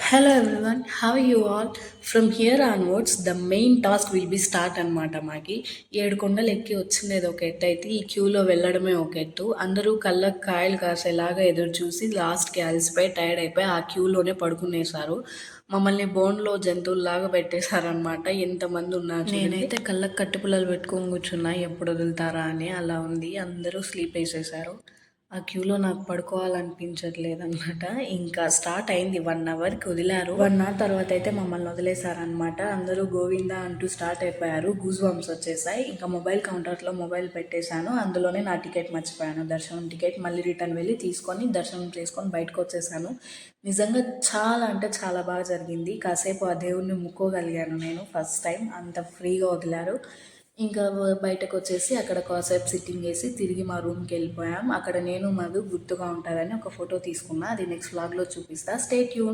Hello everyone, how are you all? From here onwards, the main task will be start అనమాట మాకి 7 కొండలు ఎక్కి వచ్చిండేది ఒక ఎత్తు అయితే ఈ క్యూలో వెళ్ళడమే ఒక ఎత్తు అందరూ కళ్ళకు కాయలు కాసేలాగా ఎదురు చూసి లాస్ట్కి అలసిపోయి టైర్డ్ అయిపోయి ఆ క్యూలోనే పడుకునేశారు మమ్మల్ని బోన్లో జంతువుల్లాగా పెట్టేశారనమాట ఎంతమంది ఉన్నారు నేనైతే కళ్ళకు కట్టుపుల్లలు పెట్టుకొని కూర్చున్నా ఎప్పుడు వదులుతారా అని అలా ఉంది అందరూ స్లీప్ వేసేసారు ఆ క్యూలో నాకు పడుకోవాలనిపించట్లేదనమాట. ఇంకా స్టార్ట్ అయింది 1 అవర్‌కి వదిలారు. 1 అవర్ తర్వాత అయితే మమ్మల్ని వదిలేశారనమాట. అందరూ గోవిందా అంటూ స్టార్ట్ అయిపోయారు. గూస్ బంప్స్ వచ్చేసాయి. ఇంకా మొబైల్ కౌంటర్‌లో మొబైల్ పెట్టేశాను. అందులోనే నా టికెట్ మర్చిపోయాను. దర్శనం టికెట్ మళ్ళీ రిటర్న్ వెళ్ళి తీసుకొని దర్శనం చేసుకొని బయటకొచ్చేసాను. నిజంగా చాలా అంటే చాలా బాగా జరిగింది. కాసేపు ఆ దేవుడిని ముక్కోగలిగాను నేను ఫస్ట్ టైం. అంత ఫ్రీగా వదిలారు. ఇంకా బయటకొచ్చేసి అక్కడ కాసేపు సిట్టింగ్ వేసి తిరిగి మా రూమ్కి వెళ్ళిపోయాం. అక్కడ నేను మధు గుర్తుగా ఉంటుందని ఒక ఫోటో తీసుకున్నా. అది నెక్స్ట్ వ్లాగ్లో చూపిస్తా. Stay tune.